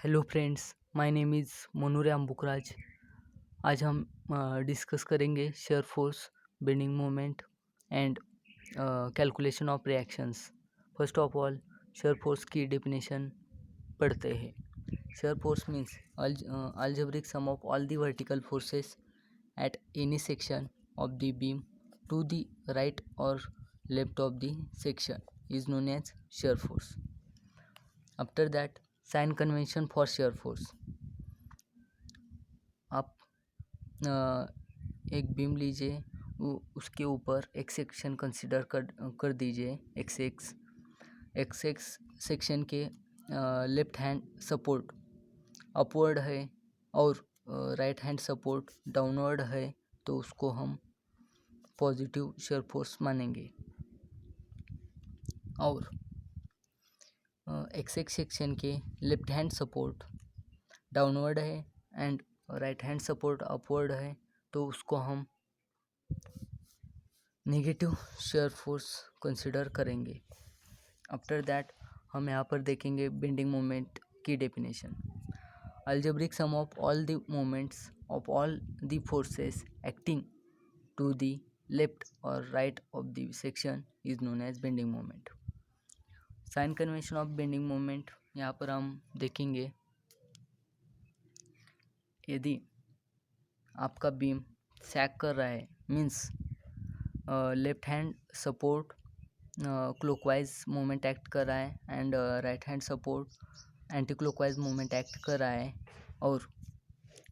Hello friends, my name is Monuram Bukraj. आज हम discuss करेंगे shear force, bending moment and calculation of reactions. First of all shear force की definition पढ़ते हैं। Shear force means algebraic sum of all the vertical forces at any section of the beam to the right or left of the section is known as shear force. After that, sign convention for shear force. आप एक beam लीजिए, उसके ऊपर एक section consider कर दीजिए x x section के left hand support upward है और राइट हैंड सपोर्ट डाउनवर्ड है, तो उसको हम पॉजिटिव शेयर फोर्स मानेंगे। और एक्स सेक्शन के लेफ्ट हैंड सपोर्ट डाउनवर्ड है and right hand support upward है, तो उसको हम नेगेटिव शेयर फोर्स कंसिडर करेंगे। आफ्टर दैट हम यहाँ पर देखेंगे बेंडिंग मोमेंट की definition. Algebraic sum of all the moments of all the forces acting to the left or right of the section is known as bending moment. Sign convention of bending moment यहाँ पर हम देखेंगे। यदि आपका beam सैग कर रहा है, means left hand support clockwise moment act कर रहा है and right hand support anti clockwise moment act कर रहा है, और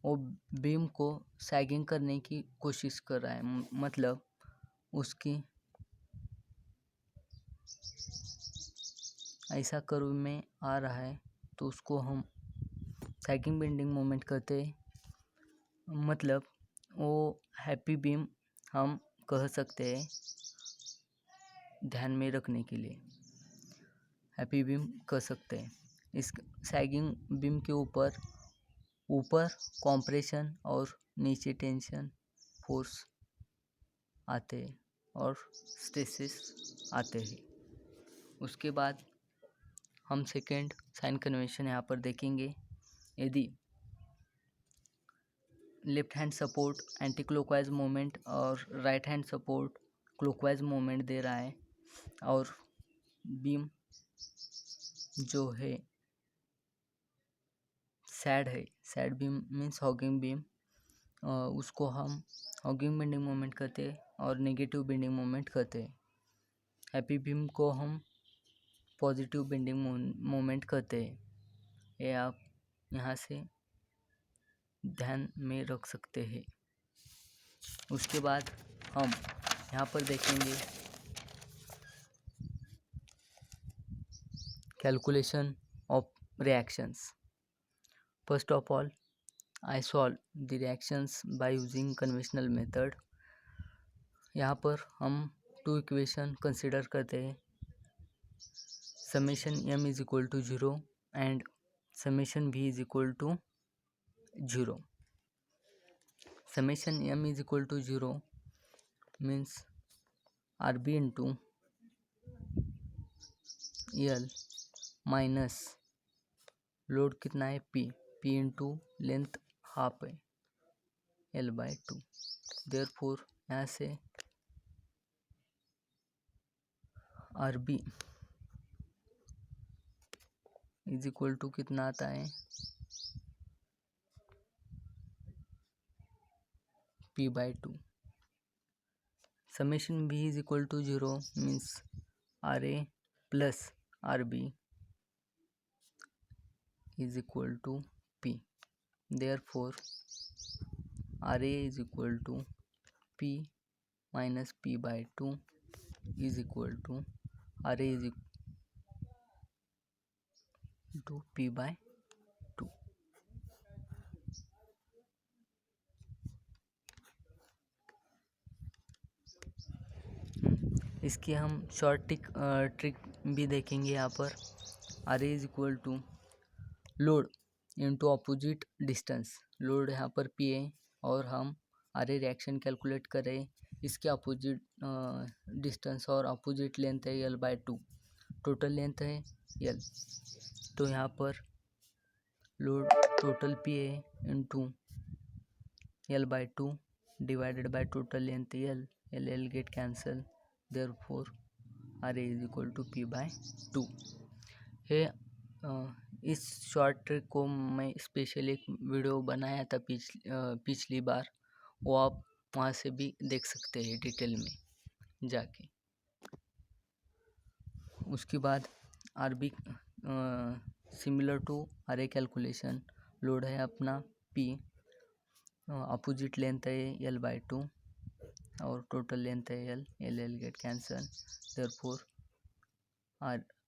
वो बीम को सैगिंग करने की कोशिश कर रहा है, मतलब उसकी ऐसा कर्व में आ रहा है, तो उसको हम सैगिंग बेंडिंग मोमेंट कहते हैं। मतलब वो हैप्पी बीम हम कह सकते हैं, ध्यान में रखने के लिए हैप्पी बीम कह सकते हैं। इस सैगिंग बीम के ऊपर कॉम्प्रेशन और नीचे टेंशन फोर्स आते हैं और स्ट्रेसेस आते हैं। उसके बाद हम सेकेंड साइन कन्वेंशन यहाँ पर देखेंगे। यदि left hand support anti clockwise moment और right hand support clockwise moment दे रहा है, और बीम जो है said beam means hogging beam, उसको हम हॉगिंग बेंडिंग मोमेंट कहते हैं और नेगेटिव बेंडिंग मोमेंट कहते हैं। हैप्पी बीम को हम पॉजिटिव बेंडिंग मोमेंट कहते हैं। ये आप यहाँ से ध्यान में रख सकते हैं। उसके बाद हम यहाँ पर देखेंगे calculation of reactions. First of all I solve the reactions by using conventional method. यहाँ पर हम टू इक्वेशन कंसिडर करते हैं, summation m is equal to 0 and summation v is equal to 0। Summation m is equal to 0 means RB into L minus load कितना है P into length half है L/2। Therefore यहाँ से RB is equal to कितना आता है P/2। Summation V is equal to 0 means RA plus RB is equal to P. Therefore, RA is equal to P minus P/2 is equal to RA is equal to P/2. इसकी हम short trick भी देखेंगे। यहाँ पर RA is equal to load into opposite distance. Load यहाँ पर P है और हम RA रिएक्शन कैलकुलेट करें, इसके अपोजिट डिस्टेंस और अपोजिट लेंथ है L/2, टोटल लेंथ है L। तो यहाँ पर लोड टोटल पी है into L/2 divided by total length L get cancel, therefore RA is equal to P/2 है। इस शॉर्ट ट्रिक को मैं स्पेशल एक वीडियो बनाया था पिछली बार, वो आप वहाँ से भी देख सकते हैं डिटेल में जाके। उसके बाद RB similar to RA calculation, load है अपना P, अपोजिट लेंथ है L/2 और टोटल लेंथ है L get cancel, therefore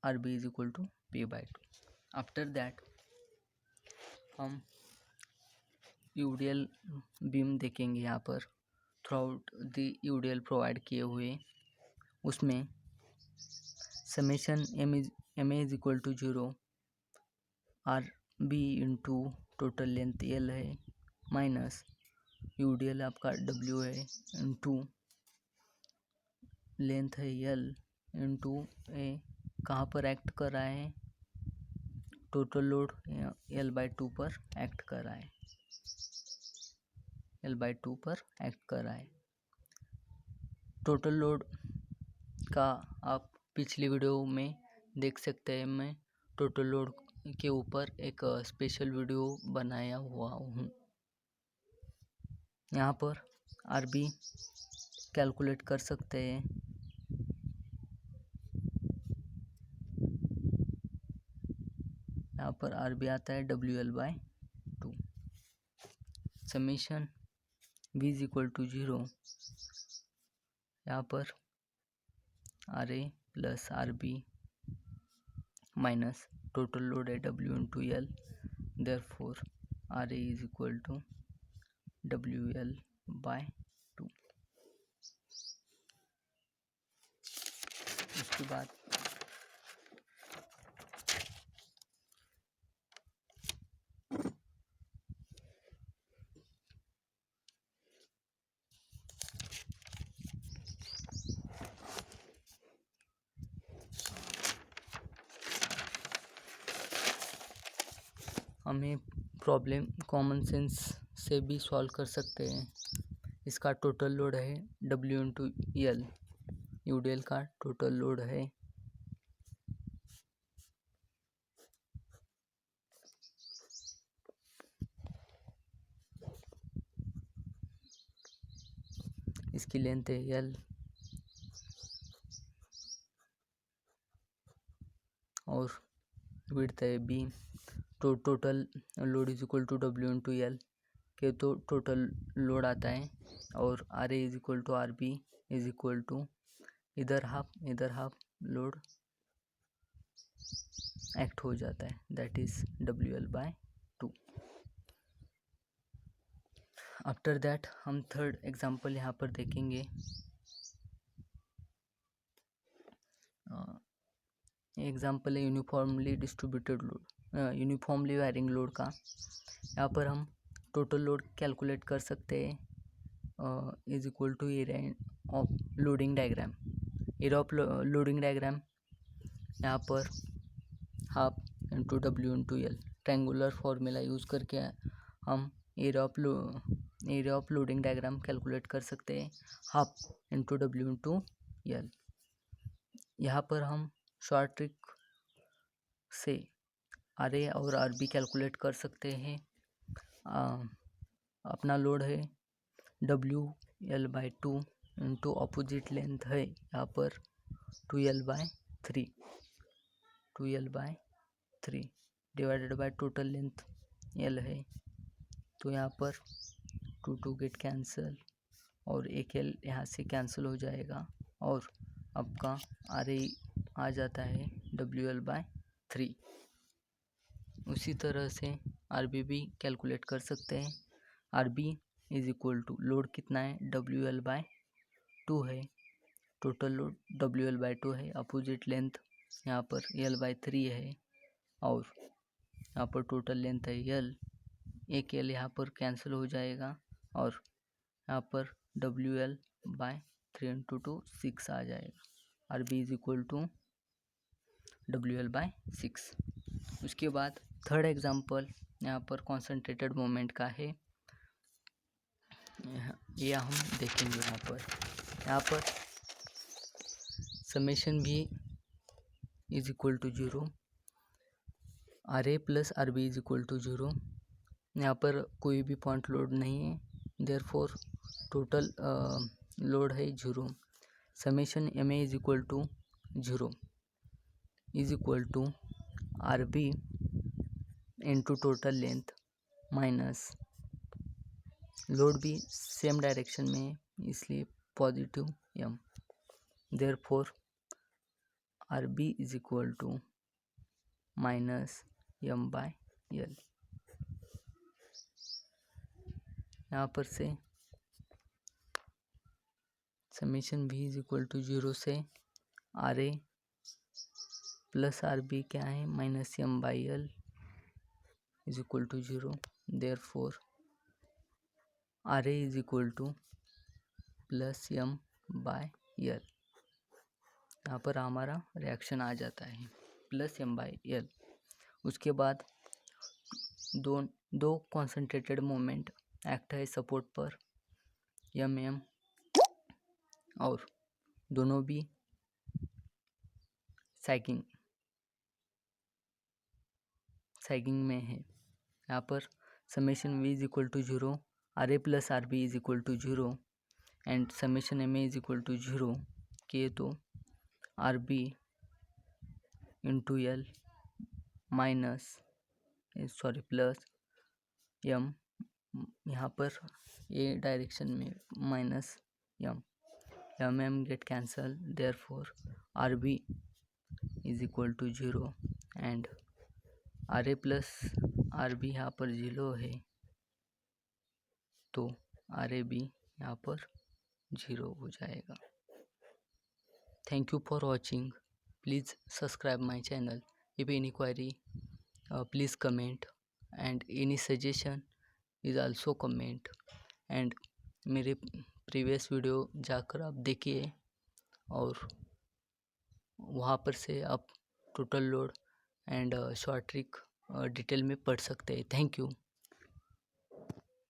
RB is equal to P/2। After that हम यूडीएल बीम देखेंगे। यहाँ पर through out the UDL provide किए हुए, उसमें summation M A is equal to 0 RB into total length L है minus UDL आपका W है इंटू लेंथ है L इंटू ए कहाँ पर एक्ट कर रहा है, टोटल लोड L/2 पर एक्ट कर रहा है, L/2 पर एक्ट कर रहा है। टोटल लोड का आप पिछली वीडियो में देख सकते हैं, मैं टोटल लोड के ऊपर एक स्पेशल वीडियो बनाया हुआ हूँ। यहाँ पर RB कैलकुलेट कर सकते हैं। यहाँ पर RB आता है WL/2, summation V is equal to 0, यहाँ पर RA plus RB minus total load है W into L, therefore RA is equal to WL/2। उसके बाद हमें प्रॉब्लम कॉमन सेंस से भी सॉल्व कर सकते हैं। इसका टोटल लोड है W इंटू L, यूडीएल का टोटल लोड है इसकी लेंथ है L और विड्थ है B, तो total load is equal to W into L के तो टोटल लोड आता है, और RA is equal to RB is equal to इधर हाफ लोड एक्ट हो जाता है, that is WL/2। After that हम थर्ड एग्जांपल यहाँ पर देखेंगे। एग्जांपल है uniformly distributed load, uniformly varying load का। यहाँ पर हम टोटल लोड कैलकुलेट कर सकते हैं is equal to area of loading diagram. Area of loading diagram यहाँ पर half into W into L, triangular formula use करके हम area of loading diagram calculate कर सकते हैं, half into W into L। यहाँ पर हम शॉर्ट ट्रिक से RA और RB कैलकुलेट कर सकते हैं। अपना लोड है WL/2 इंटू अपोजिट लेंथ है यहाँ पर 2L/3 divided by total length L है, तो यहाँ पर 2 गेट कैंसल और एक L यहाँ से कैंसिल हो जाएगा, और आपका RA आ जाता है WL/3। उसी तरह से RB भी कैलकुलेट कर सकते हैं। RB is equal to load कितना है WL/2 है, टोटल लोड WL/2 है, अपोजिट लेंथ यहाँ पर L/3 है, और यहाँ पर टोटल लेंथ है L, एक L यहाँ पर कैंसिल हो जाएगा, और यहाँ पर WL/3 इंटू 2 6 आ जाएगा। RB is equal to WL/6। उसके बाद थर्ड एग्जांपल यहाँ पर कॉन्सेंट्रेटेड मोमेंट का है, ये हम देखेंगे। यहाँ पर समेशन भी is equal to 0, RA plus RB is equal to 0। यहाँ पर कोई भी पॉइंट लोड नहीं है, देयरफॉर टोटल लोड है 0। Summation MA is equal to 0 is equal to RB into total length minus load भी सेम डायरेक्शन में है, इसलिए positive M। Therefore RB is equal to minus M/L। यहाँ पर से summation V is equal to 0 से RA plus RB क्या है, minus M/L is equal to 0। Therefore RA is equal to plus M/L। यहाँ पर हमारा रिएक्शन आ जाता है प्लस M/L। उसके बाद दो कॉन्सेंट्रेटेड मोमेंट एक्ट है सपोर्ट पर MM, और दोनों भी सैगिंग में है। यहाँ पर summation V is equal to 0, RA plus RB is equal to 0 and summation MA is equal to 0 किए तो RB into L minus plus M, यहाँ पर ये डायरेक्शन में minus M get cancel. Therefore RB is equal to 0 and RA plus RB यहाँ पर 0 है, तो RAB यहाँ पर 0 हो जाएगा। Thank you for watching. Please subscribe my channel. If any query, please comment, and any suggestion is also comment. And मेरे previous video जाकर आप देखिए और वहाँ पर से आप total load and short trick detail में पढ़ सकते हैं। Thank you.